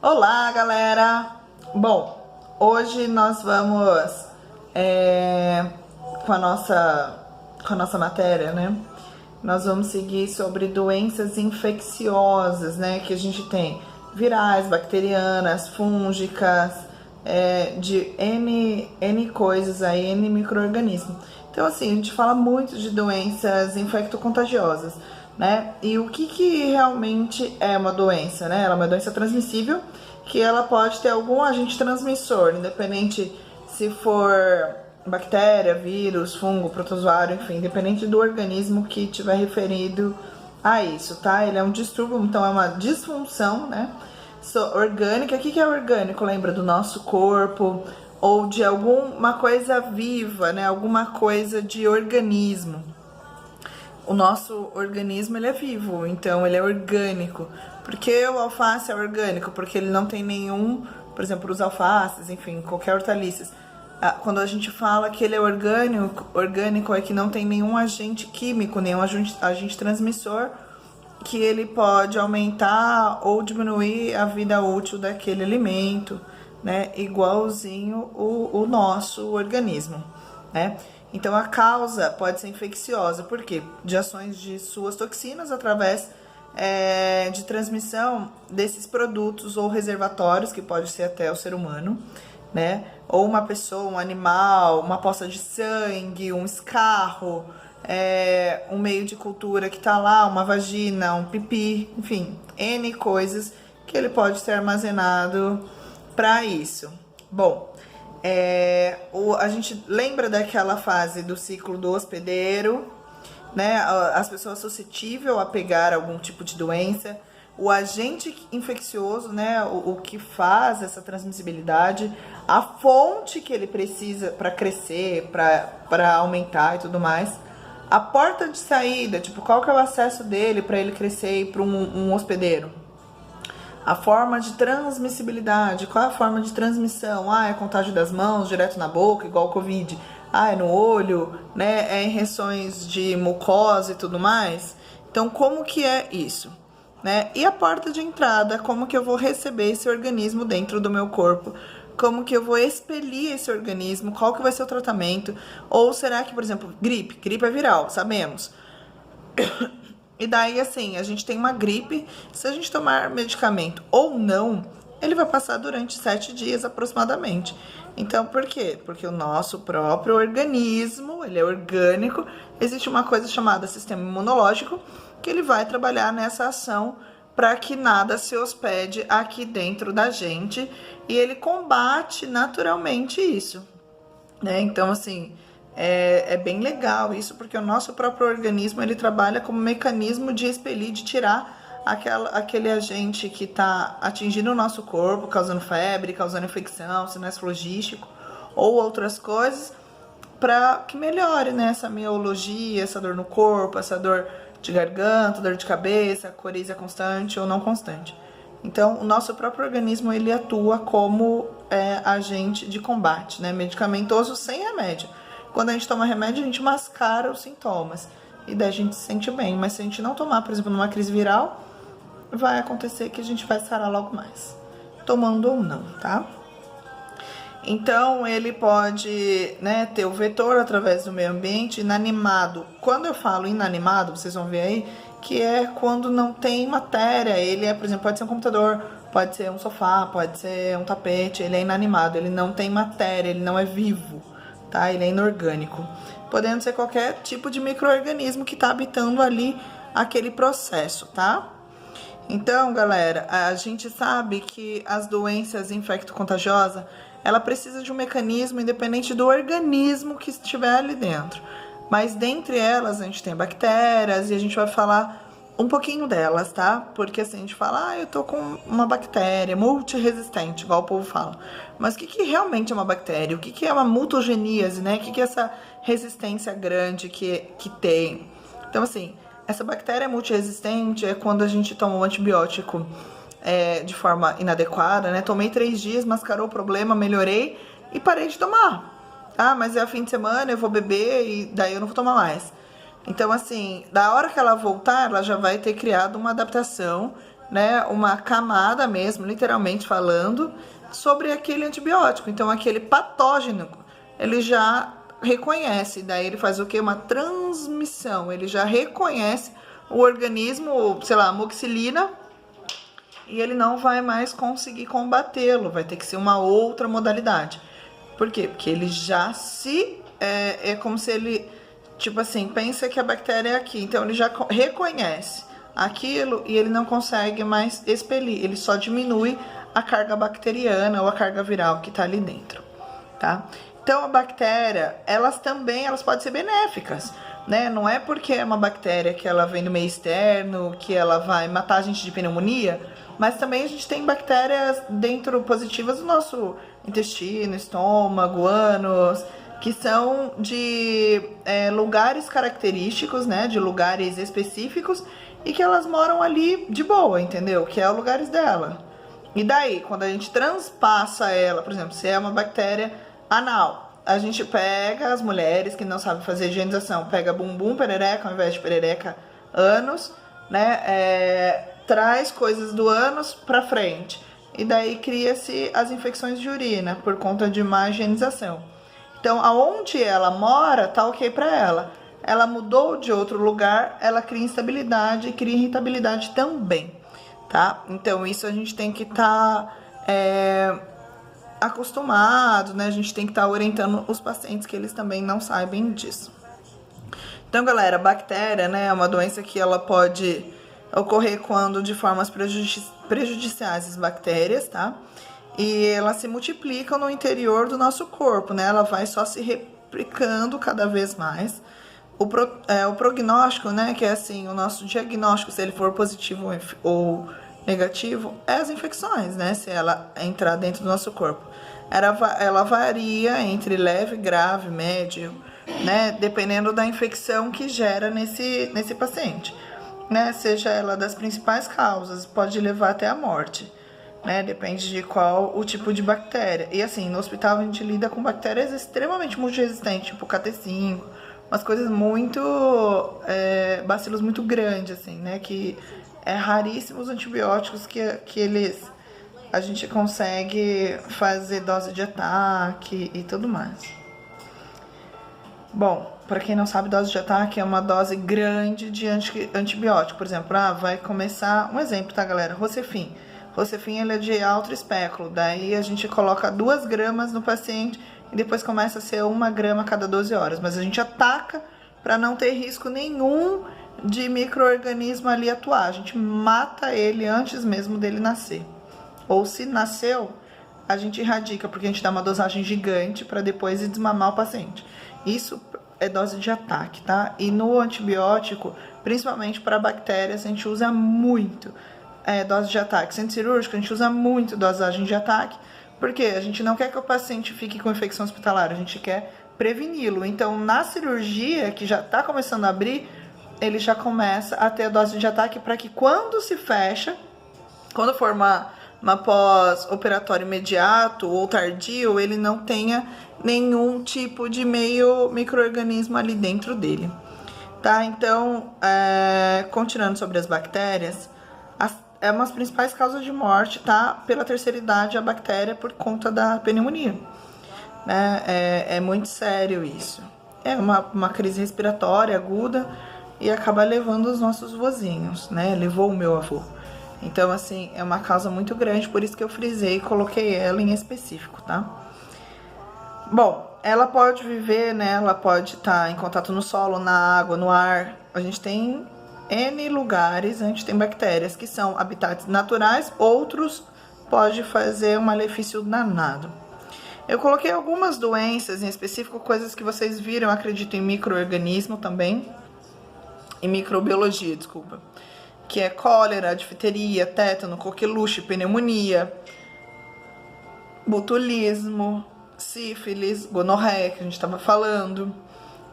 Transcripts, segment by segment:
Olá, galera! Bom, hoje nós vamos com a nossa matéria, né? Nós vamos seguir sobre doenças infecciosas, né? Que a gente tem virais, bacterianas, fúngicas, de N coisas aí, N micro-organismos. Então, assim, a gente fala muito de doenças infecto-contagiosas, né? E o que realmente é uma doença, né? Ela é uma doença transmissível que ela pode ter algum agente transmissor, independente se for bactéria, vírus, fungo, protozoário, enfim, independente do organismo que tiver referido a isso, tá? Ele é um distúrbio, então é uma disfunção, né? Orgânica. O que é orgânico? Lembra do nosso corpo ou de alguma coisa viva, né? Alguma coisa de organismo. O nosso organismo, ele é vivo, então ele é orgânico. Por que o alface é orgânico? Porque ele não tem nenhum, por exemplo, os alfaces, enfim, qualquer hortaliças. Quando a gente fala que ele é orgânico é que não tem nenhum agente químico, nenhum agente transmissor que ele pode aumentar ou diminuir a vida útil daquele alimento, né? Igualzinho o nosso organismo, né? Então a causa pode ser infecciosa, por quê? De ações de suas toxinas através de transmissão desses produtos ou reservatórios, que pode ser até o ser humano, né? Ou uma pessoa, um animal, uma poça de sangue, um escarro, um meio de cultura que tá lá, uma vagina, um pipi, enfim, N coisas que ele pode ser armazenado para isso. Bom, a gente lembra daquela fase do ciclo do hospedeiro, né? As pessoas suscetíveis a pegar algum tipo de doença, o agente infeccioso, né? O que faz essa transmissibilidade, a fonte que ele precisa para crescer, para aumentar e tudo mais, a porta de saída, tipo, qual que é o acesso dele para ele crescer e para um hospedeiro. A forma de transmissibilidade, qual é a forma de transmissão? É contágio das mãos, direto na boca, igual o Covid. É no olho, né? É em reações de mucosa e tudo mais. Então, como que é isso? Né? E a porta de entrada, como que eu vou receber esse organismo dentro do meu corpo? Como que eu vou expelir esse organismo? Qual que vai ser o tratamento? Ou será que, por exemplo, gripe? Gripe é viral, sabemos. E daí, assim, a gente tem uma gripe, se a gente tomar medicamento ou não, ele vai passar durante 7 dias aproximadamente. Então, por quê? Porque o nosso próprio organismo, ele é orgânico, existe uma coisa chamada sistema imunológico, que ele vai trabalhar nessa ação para que nada se hospede aqui dentro da gente, e ele combate naturalmente isso, né? Então, assim, é bem legal isso, porque o nosso próprio organismo, ele trabalha como mecanismo de expelir, de tirar aquele agente que está atingindo o nosso corpo, causando febre, causando infecção, sinais flogístico ou outras coisas, para que melhore, né, essa miologia, essa dor no corpo, essa dor de garganta, dor de cabeça, coriza constante ou não constante. Então, o nosso próprio organismo, ele atua como agente de combate, né, medicamentoso sem remédio. Quando a gente toma remédio, a gente mascara os sintomas e daí a gente se sente bem. Mas se a gente não tomar, por exemplo, numa crise viral, vai acontecer que a gente vai sarar logo mais, tomando ou não, tá? Então, ele pode, né, ter o vetor através do meio ambiente inanimado. Quando eu falo inanimado, vocês vão ver aí, que é quando não tem matéria. Ele por exemplo, pode ser um computador, pode ser um sofá, pode ser um tapete. Ele é inanimado, ele não tem matéria, ele não é vivo, tá? Ele é inorgânico. Podendo ser qualquer tipo de micro-organismo que tá habitando ali aquele processo, tá? Então, galera, a gente sabe que as doenças infecto-contagiosas, ela precisa de um mecanismo independente do organismo que estiver ali dentro. Mas dentre elas, a gente tem bactérias e a gente vai falar um pouquinho delas, tá? Porque assim, a gente fala, eu tô com uma bactéria multiresistente, igual o povo fala. Mas o que realmente é uma bactéria? O que é uma mutageníase, né? O que é essa resistência grande que tem? Então, assim, essa bactéria multiresistente é quando a gente toma um antibiótico de forma inadequada, né? Tomei 3 dias, mascarou o problema, melhorei e parei de tomar. Mas é fim de semana, eu vou beber e daí eu não vou tomar mais. Então, assim, da hora que ela voltar, ela já vai ter criado uma adaptação né, uma camada mesmo, literalmente falando, sobre aquele antibiótico. Então, aquele patógeno, ele já reconhece, daí ele faz o quê? Uma transmissão, ele já reconhece o organismo, sei lá, amoxicilina, e ele não vai mais conseguir combatê-lo, vai ter que ser uma outra modalidade. Por quê? Porque ele já é como se ele, tipo assim, pensa que a bactéria é aqui, então ele já reconhece aquilo e ele não consegue mais expelir, ele só diminui a carga bacteriana ou a carga viral que tá ali dentro, tá? Então a bactéria, elas podem ser benéficas, né? Não é porque é uma bactéria que ela vem do meio externo, que ela vai matar a gente de pneumonia, mas também a gente tem bactérias dentro positivas do nosso intestino, estômago, ânus, que são de lugares característicos, né? De lugares específicos e que elas moram ali de boa, entendeu? Que é os lugares dela. E daí, quando a gente transpassa ela, por exemplo, se é uma bactéria anal, a gente pega as mulheres que não sabem fazer higienização, pega bumbum, perereca, ao invés de perereca, ânus, né? Traz coisas do ânus pra frente. E daí cria-se as infecções de urina por conta de má higienização. Então, aonde ela mora, tá ok pra ela. Ela mudou de outro lugar, ela cria instabilidade e cria irritabilidade também, tá? Então, isso a gente tem que estar acostumado, né? A gente tem que estar orientando os pacientes que eles também não sabem disso. Então, galera, a bactéria, né, é uma doença que ela pode ocorrer quando de formas prejudiciais as bactérias, tá? E elas se multiplicam no interior do nosso corpo, né? Ela vai só se replicando cada vez mais. O prognóstico, né, que é assim, o nosso diagnóstico, se ele for positivo ou negativo, é as infecções, né, se ela entrar dentro do nosso corpo. Ela varia entre leve, grave, médio, né, dependendo da infecção que gera nesse paciente, né, seja ela das principais causas, pode levar até a morte, né, depende de qual o tipo de bactéria. E assim, no hospital a gente lida com bactérias extremamente multiresistentes, tipo KT5, umas coisas muito, bacilos muito grandes, assim, né, que é raríssimos antibióticos que a gente consegue fazer dose de ataque e tudo mais. Bom, para quem não sabe, dose de ataque é uma dose grande de antibiótico. Por exemplo, vai começar, um exemplo, tá, galera? Rocefin. Rocefin, ele é de alto espéculo, daí a gente coloca 2 gramas no paciente e depois começa a ser 1 grama a cada 12 horas. Mas a gente ataca para não ter risco nenhum de micro-organismo ali atuar. A gente mata ele antes mesmo dele nascer. Ou se nasceu, a gente erradica, porque a gente dá uma dosagem gigante para depois desmamar o paciente. Isso é dose de ataque, tá? E no antibiótico, principalmente para bactérias, a gente usa muito dose de ataque. Centro cirúrgico, a gente usa muito dosagem de ataque, porque a gente não quer que o paciente fique com infecção hospitalar, a gente quer preveni-lo. Então, na cirurgia, que já está começando a abrir, ele já começa a ter a dose de ataque para que quando se fecha, quando for uma pós-operatório imediato ou tardio, ele não tenha nenhum tipo de micro-organismo ali dentro dele, tá? Então, continuando sobre as bactérias, é uma das principais causas de morte, tá? Pela terceira idade, a bactéria por conta da pneumonia, né? É muito sério isso. É uma crise respiratória aguda e acaba levando os nossos vozinhos, né? Levou o meu avô. Então, assim, é uma causa muito grande, por isso que eu frisei e coloquei ela em específico, tá? Bom, ela pode viver, né? Ela pode estar em contato no solo, na água, no ar. A gente tem N lugares, a gente tem bactérias que são habitats naturais, outros pode fazer um malefício danado. Eu coloquei algumas doenças em específico, coisas que vocês viram, eu acredito em micro-organismo também, em microbiologia, desculpa, que é cólera, difteria, tétano, coqueluche, pneumonia, botulismo, sífilis, gonorreia, que a gente estava falando,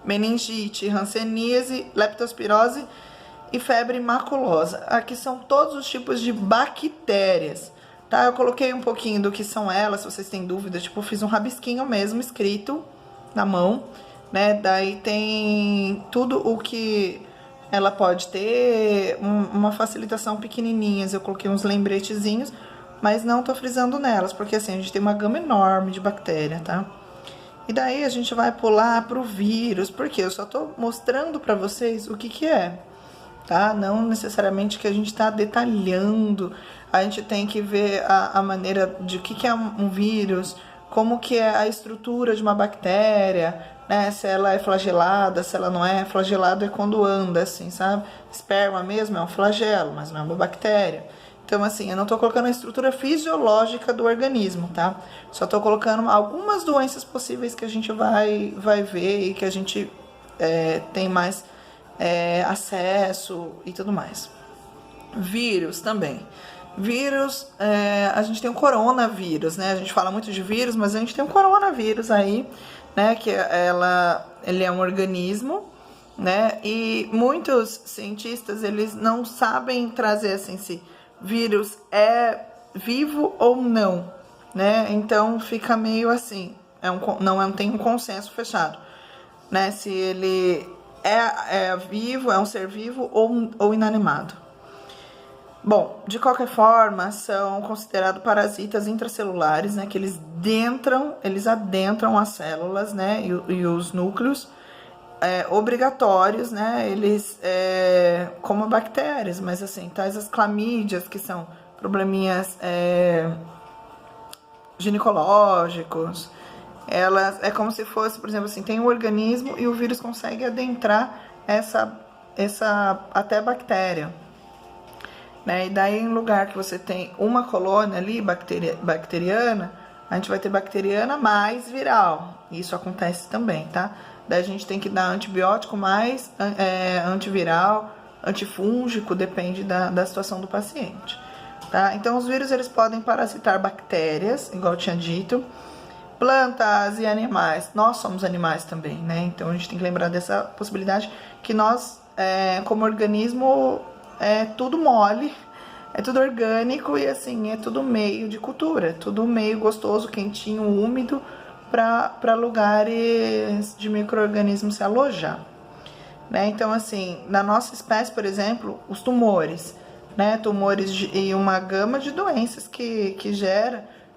meningite, hanseníase, leptospirose e febre maculosa. Aqui são todos os tipos de bactérias, tá? Eu coloquei um pouquinho do que são elas, se vocês têm dúvida, tipo, eu fiz um rabisquinho mesmo, escrito na mão, né? Daí tem tudo o que ela pode ter uma facilitação pequenininhas. Eu coloquei uns lembretezinhos, mas não tô frisando nelas, porque assim, a gente tem uma gama enorme de bactéria, tá? E daí a gente vai pular pro vírus, porque eu só tô mostrando pra vocês o que é, tá? Não necessariamente que a gente tá detalhando, a gente tem que ver a maneira de o que é um vírus, como que é a estrutura de uma bactéria, né? Se ela é flagelada, se ela não é. Flagelado é quando anda, assim, sabe? Esperma mesmo é um flagelo, mas não é uma bactéria. Então, assim, eu não tô colocando a estrutura fisiológica do organismo, tá? Só tô colocando algumas doenças possíveis que a gente vai ver e que a gente tem mais acesso e tudo mais. Vírus também. Vírus, a gente tem o coronavírus, né? A gente fala muito de vírus, mas a gente tem o coronavírus aí, né? Que ele é um organismo, né? E muitos cientistas, eles não sabem trazer assim, se vírus é vivo ou não, né? Então fica meio assim, não tem um consenso fechado, né? Se ele é vivo, é um ser vivo ou inanimado. Bom, de qualquer forma, são considerados parasitas intracelulares, né? Que eles adentram as células, né? E os núcleos obrigatórios, né? Eles, como bactérias, mas assim, tais as clamídias, que são probleminhas ginecológicos. Elas, é como se fosse, por exemplo, assim, tem um organismo e o vírus consegue adentrar essa até bactéria. Né? E daí, em lugar que você tem uma colônia ali, bacteriana, a gente vai ter bacteriana mais viral. Isso acontece também, tá? Daí a gente tem que dar antibiótico mais antiviral, antifúngico, depende da situação do paciente. Tá? Então, os vírus, eles podem parasitar bactérias, igual eu tinha dito, plantas e animais. Nós somos animais também, né? Então, a gente tem que lembrar dessa possibilidade que nós, como organismo, é tudo mole, é tudo orgânico e assim, é tudo meio de cultura, tudo meio gostoso, quentinho, úmido, para lugares de micro-organismos se alojar, né? Então, assim, na nossa espécie, por exemplo, os tumores, né? Tumores e uma gama de doenças que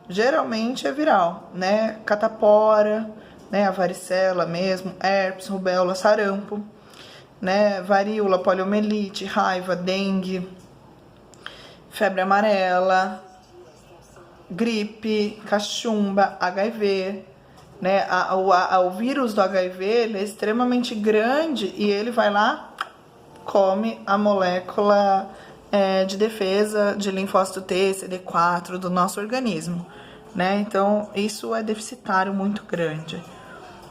geralmente é viral, né? Catapora, né? A varicela mesmo, herpes, rubéola, sarampo, né? Varíola, poliomielite, raiva, dengue, febre amarela, gripe, cachumba, HIV, né? O vírus do HIV, ele é extremamente grande e ele vai lá, come a molécula de defesa de linfócito T, CD4 do nosso organismo, né? Então, isso é deficitário muito grande.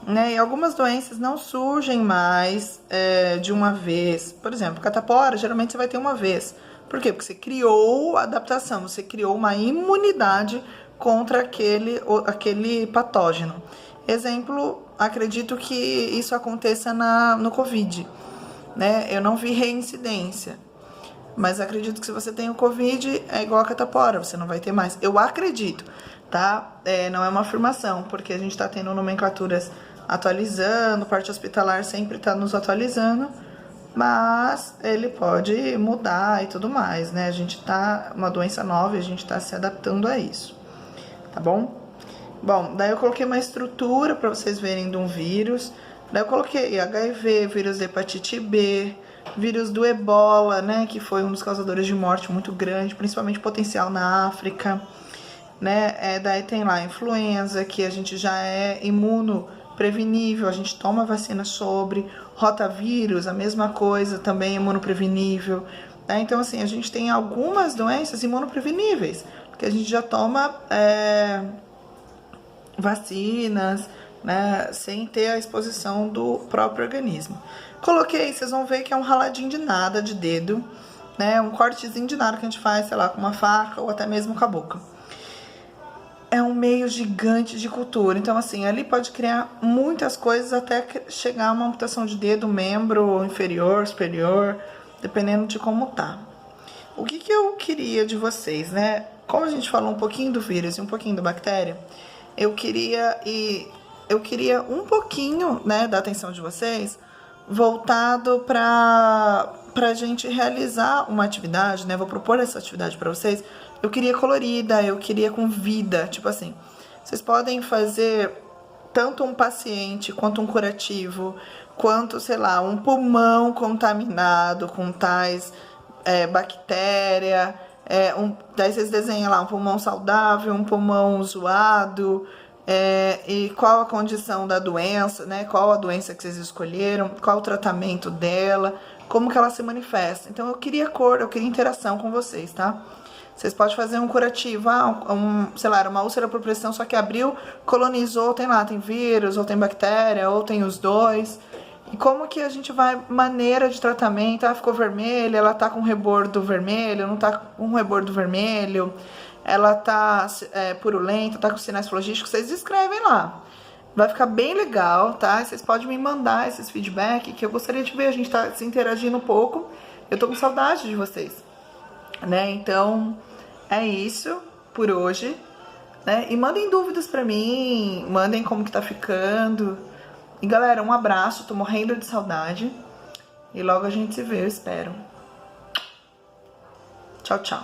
Né? E algumas doenças não surgem mais de uma vez. Por exemplo, catapora, geralmente você vai ter uma vez. Por quê? Porque você criou a adaptação, você criou uma imunidade contra aquele patógeno. Exemplo, acredito que isso aconteça no Covid, né? Eu não vi reincidência, mas acredito que se você tem o Covid, é igual a catapora, você não vai ter mais. Eu acredito, tá? Não é uma afirmação, porque a gente tá tendo nomenclaturas atualizando, parte hospitalar sempre tá nos atualizando, mas ele pode mudar e tudo mais, né? A gente tá, uma doença nova e a gente tá se adaptando a isso, tá bom? Bom, daí eu coloquei uma estrutura para vocês verem de um vírus. Daí eu coloquei HIV, vírus da hepatite B, vírus do ebola, né? Que foi um dos causadores de morte muito grande, principalmente potencial na África, né? Daí tem lá a influenza, que a gente já é imunoprevenível, a gente toma vacina sobre. Rotavírus, a mesma coisa, também imunoprevenível. Né? Então, assim, a gente tem algumas doenças imunopreveníveis, porque a gente já toma vacinas, né, sem ter a exposição do próprio organismo. Coloquei, vocês vão ver que é um raladinho de nada de dedo, né, um cortezinho de nada que a gente faz, sei lá, com uma faca ou até mesmo com a boca. É um meio gigante de cultura, então assim, ali pode criar muitas coisas até chegar a uma amputação de dedo, membro inferior, superior, dependendo de como tá. O que eu queria de vocês, né, como a gente falou um pouquinho do vírus e um pouquinho da bactéria, eu queria um pouquinho, né, da atenção de vocês voltado pra gente realizar uma atividade, né? Vou propor essa atividade pra vocês. Eu queria colorida, eu queria com vida, tipo assim. Vocês podem fazer tanto um paciente, quanto um curativo, quanto, sei lá, um pulmão contaminado com tais bactéria, daí vocês desenham lá um pulmão saudável, um pulmão zoado, e qual a condição da doença, né? Qual a doença que vocês escolheram, qual o tratamento dela, como que ela se manifesta. Então eu queria cor, eu queria interação com vocês, tá? Vocês podem fazer um curativo, sei lá, era uma úlcera por pressão, só que abriu, colonizou, tem vírus, ou tem bactéria, ou tem os dois. E como que a gente vai, maneira de tratamento, ficou vermelha, ela tá com rebordo vermelho, não tá com rebordo vermelho, ela tá purulenta, tá com sinais flogísticos, vocês escrevem lá. Vai ficar bem legal, tá? Vocês podem me mandar esses feedback, que eu gostaria de ver, a gente tá se interagindo um pouco. Eu tô com saudade de vocês, né? Então, é isso por hoje, né? E mandem dúvidas pra mim, mandem como que tá ficando. E galera, um abraço, tô morrendo de saudade. E logo a gente se vê, eu espero. Tchau, tchau.